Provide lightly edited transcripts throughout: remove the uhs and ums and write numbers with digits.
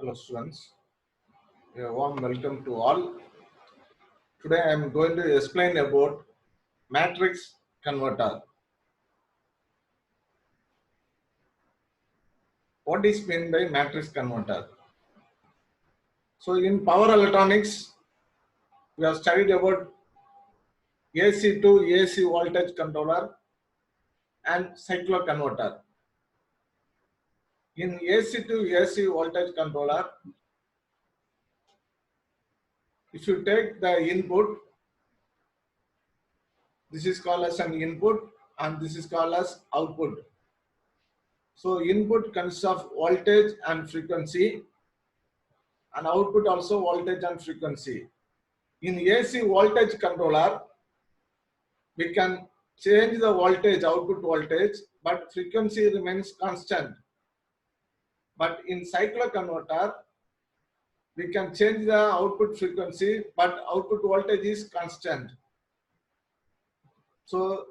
Hello students, a warm welcome to all. Today I am going to explain about matrix converter. What is meant by matrix converter? So in power electronics, we have studied about AC to AC voltage controller and cycloconverter. In AC to AC voltage controller, if you take the input, this is called as an input and this is called as output. So input consists of voltage and frequency, and output also voltage and frequency. In AC voltage controller, we can change the voltage, output voltage, but frequency remains constant. But in cycloconverter, we can change the output frequency, but output voltage is constant. So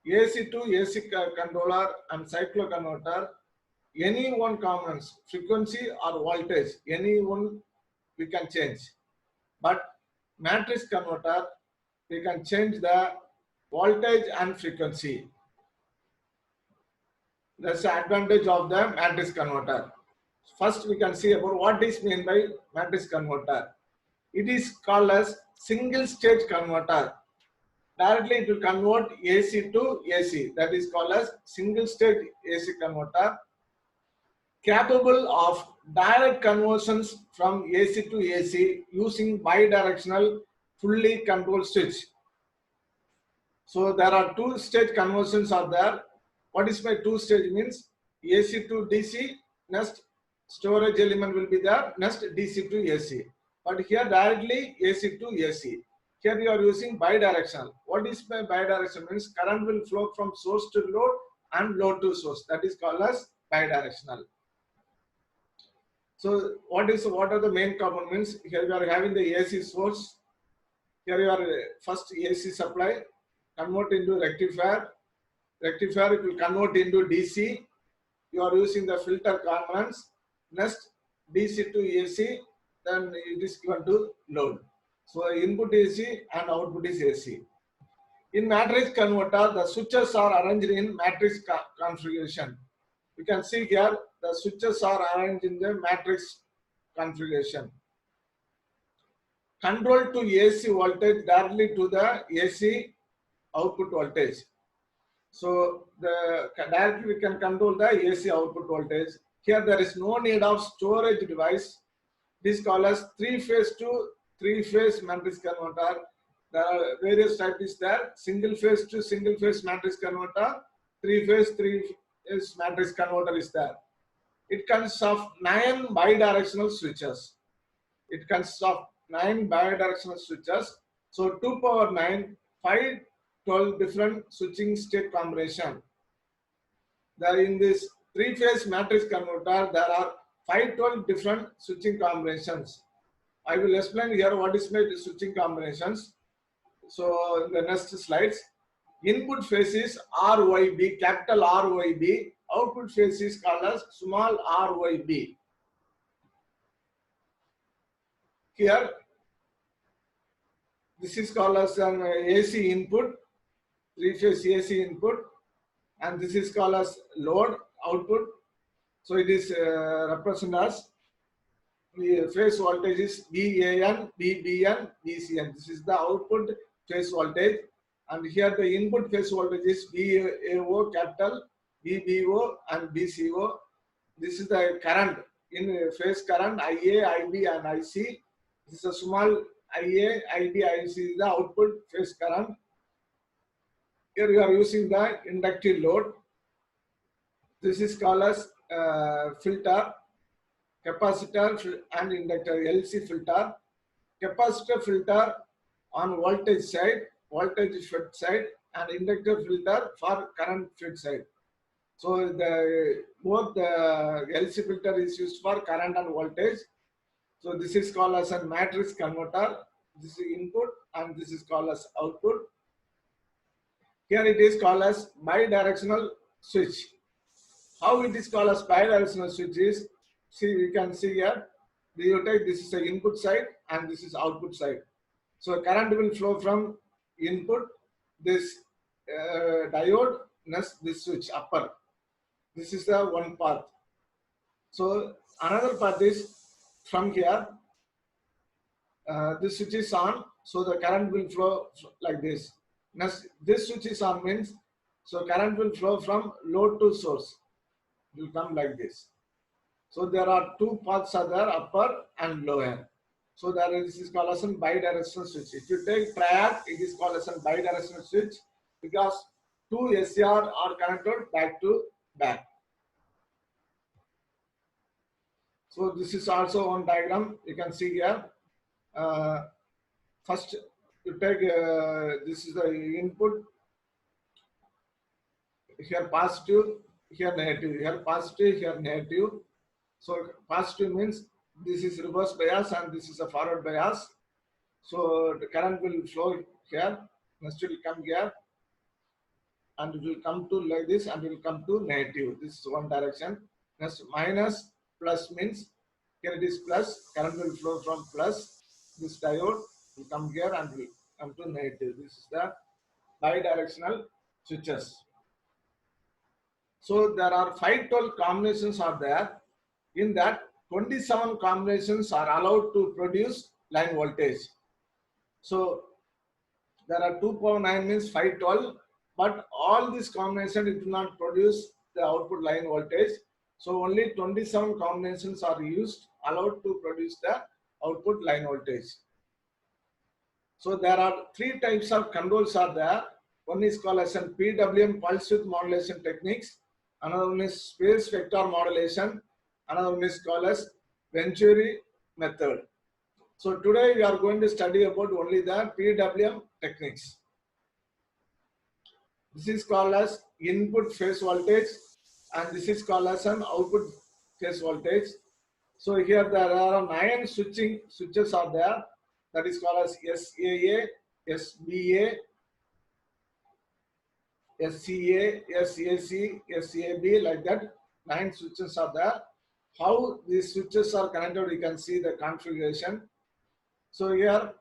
AC to AC controller and cycloconverter, any one components, frequency or voltage, any one we can change. But matrix converter, we can change the voltage and frequency. That's the advantage of the matrix converter. First, we can see about what is meant by matrix converter. It is called as single stage converter. Directly it will convert AC to AC. That is called as single stage AC converter, capable of direct conversions from AC to AC using bidirectional fully controlled switch. So there are two stage conversions are there. What is my two stage means? AC to DC, next storage element will be there, next DC to AC. But here directly AC to AC. Here you are using bidirectional. What is my bidirectional means? Current will flow from source to load and load to source. That is called as bidirectional. So what are the main components? Here we are having the AC source. Here you are first AC supply, convert into rectifier. Rectifier it will convert into DC. You are using the filter components. Next DC to AC, then it is given to load. So input AC and output is AC. In matrix converter, the switches are arranged in matrix configuration. You can see here the switches are arranged in the matrix configuration. Control to AC voltage directly to the AC output voltage. So directly we can control the AC output voltage. Here there is no need of storage device. This is called as three-phase to three-phase matrix converter. There are various types there. Single-phase to single-phase matrix converter. Three-phase matrix converter is there. It consists of 9 bidirectional switches. It consists of 9 bidirectional switches. So 2 power 9, 12 different switching state combination. There in this three-phase matrix converter, there are 12 different switching combinations. I will explain here what is made switching combinations. So in the next slides, input phase is RYB, capital RYB. Output phase is called as small RYB. Here, this is called as an AC input, three-phase AC input, and this is called as load output. So it is represented as the phase voltage is VAN, VBN, VCN. This is the output phase voltage, and here the input phase voltage is VAO capital, VBO and VCO. This is the current in phase current IA, IB and IC. This is a small IA, IB, IC is the output phase current. Here we are using the inductive load. This is called as filter, capacitor and inductor, LC filter. Capacitor filter on voltage side, voltage fed side, and inductor filter for current fed side. So both the LC filter is used for current and voltage. So this is called as a matrix converter. This is input and this is called as output. Here it is called as bidirectional switch. How it is called as bidirectional switch is, see, you can see here, You take this is the input side and this is output side. So current will flow from input, this diode, next this switch upper. This is the one path. So another path is from here. This switch is on, so the current will flow like this. Next, this switch is on means, so current will flow from load to source. It will come like this. So there are two paths are there, upper and lower. So this is called as a bidirectional switch. If you take triad, it is called as a bidirectional switch because two SCR are connected back to back. So this is also one diagram you can see here. First, you take this is the input, here positive, here negative, here positive, here negative. So positive means this is reverse bias and this is a forward bias. So the current will flow here, next will come here, and it will come to like this and it will come to negative. This is one direction. Next minus plus means here it is plus, current will flow from plus, this diode will come here and will come to negative. This is the bidirectional switches. So there are 512 combinations are there. In that 27 combinations are allowed to produce line voltage. So there are 2 power 9 means 512, but all these combinations it will not produce the output line voltage. So only 27 combinations are used, allowed to produce the output line voltage. So there are three types of controls are there. One is called as an PWM, pulse width modulation techniques. Another one is space vector modulation. Another one is called as Venturi method. So today we are going to study about only the PWM techniques. This is called as input phase voltage and this is called as an output phase voltage. So here there are 9 switches are there. That is called as SAA, SBA, SCA, SAC, SAB, like that. 9 switches are there. How these switches are connected, you can see the configuration. So here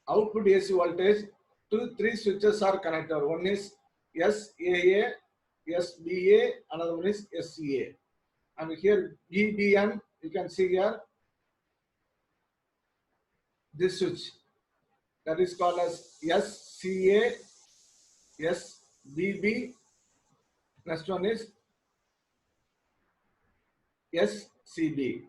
output AC voltage, 3 switches are connected. One is SAA, SBA, another one is SCA. And here BBN, you can see here this switch, that is called as SCA, SBB. Next one is SCB.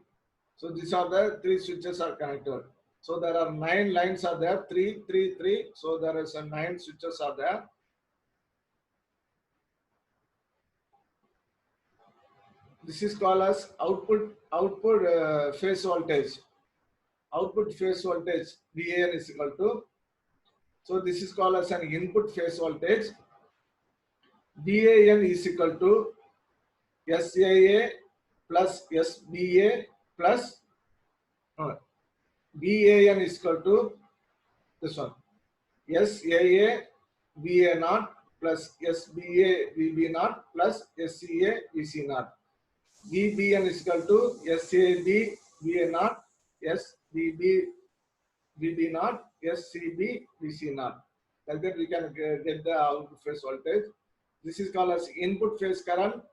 So these are the 3 switches are connected. So there are 9 lines are there, 3, 3, 3. So there is a 9 switches are there. This is called as output phase voltage. Output phase voltage VAN is equal to. So this is called as an input phase voltage. VAN is equal to SAA plus SBA plus VAN is equal to this one. SAA VA naught plus SBA VB naught plus SCA VC naught. VBN is equal to SAB VA naught, SBB VB naught, SCB VC naught. Like that we can get the output phase voltage. This is called as input phase current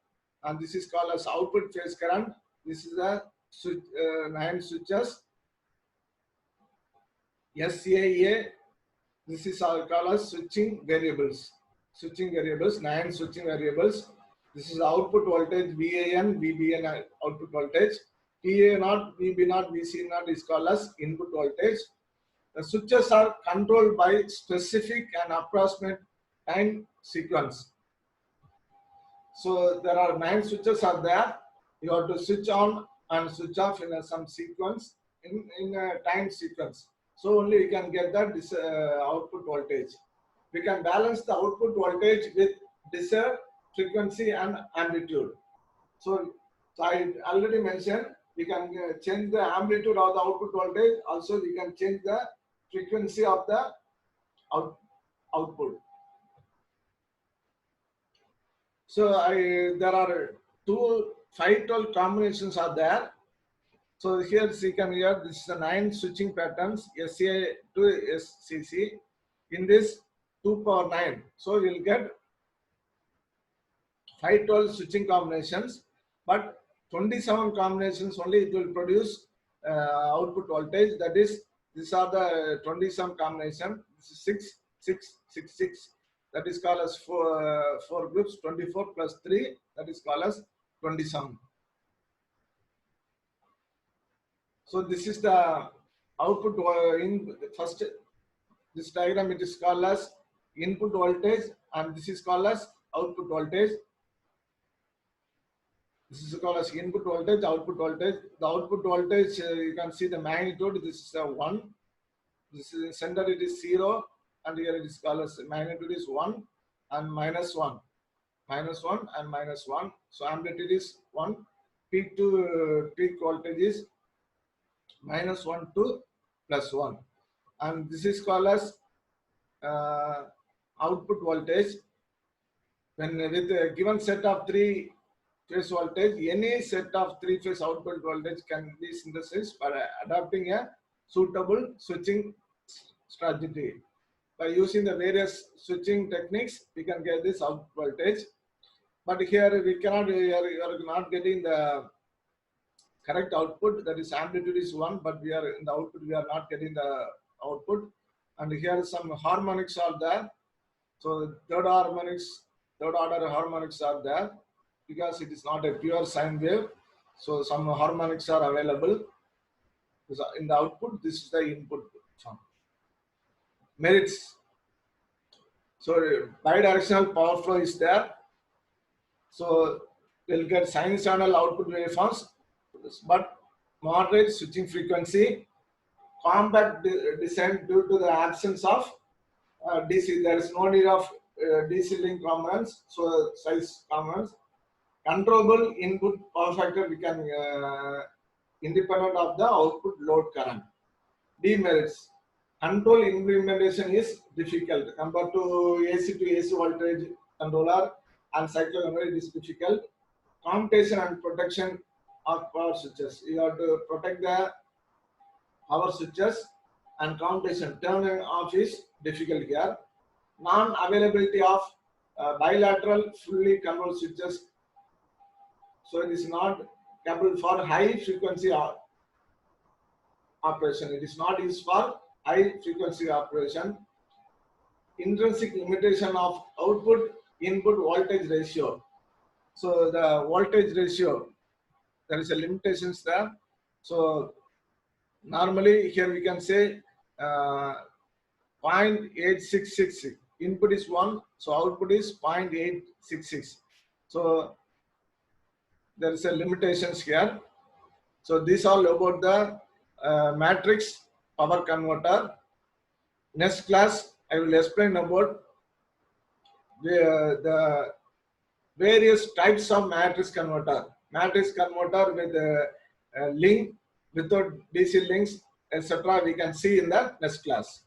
and this is called as output phase current. This is the switch, 9 switches. SAA, this is called as switching variables. Switching variables, 9 switching variables. This is output voltage VAN, VBN output voltage. PA naught, VB naught, VC naught is called as input voltage. The switches are controlled by specific and approximate time sequence. So there are 9 switches are there. You have to switch on and switch off in some sequence, in a time sequence. So only you can get that this output voltage. We can balance the output voltage with desired frequency and amplitude. So I already mentioned we can change the amplitude of the output voltage. Also we can change the frequency of the output. So there are 512 combinations are there. So here you can hear this is the 9 switching patterns SA to SCC. In this 2 power 9, so we'll get 512 switching combinations, but 27 combinations only it will produce output voltage. That is, these are the 27 combination. This is 6, 6, 6, 6. That is called as four groups. 24 plus 3. That is called as 27. So this is the output in first. This diagram it is called as input voltage, and this is called as output voltage. This is called as input voltage, output voltage. The output voltage, you can see the magnitude. This is 1. This is in center, it is 0. And here it is called as magnitude is 1 and minus 1. Minus 1 and minus 1. So amplitude is 1. Peak to peak voltage is minus 1 to plus 1. And this is called as output voltage. When with a given set of 3 phase voltage, any set of 3 phase output voltage can be synthesized by adopting a suitable switching strategy. By using the various switching techniques, we can get this output voltage. But here we cannot, we are not getting the correct output. That is amplitude is 1, but we are in the output, we are not getting the output. And here some harmonics are there. So third order harmonics are there, because it is not a pure sine wave. So some harmonics are available. In the output, this is the input form. Merits. So bidirectional power flow is there. So we'll get sinusoidal output waveforms, but moderate switching frequency, compact design due to the absence of DC. There is no need of DC link components, so size components. Controllable input power factor, we can independent of the output load current. Demerits. Control implementation is difficult compared to AC voltage controller and cyclocontroller. It is difficult. Commutation and protection of power switches. You have to protect the power switches, and commutation turning off is difficult here. Non-availability of bilateral fully controlled switches. So it is not capable for high frequency operation. It is not used for high frequency operation. Intrinsic limitation of output input voltage ratio. So the voltage ratio, there is a limitations there. So normally here we can say 0.866. Input is 1, so output is 0.866. So there is a limitations here. So these all about the matrix power converter. Next class I will explain about the various types of matrix converter. Matrix converter with a link, without DC links, etc. we can see in the next class.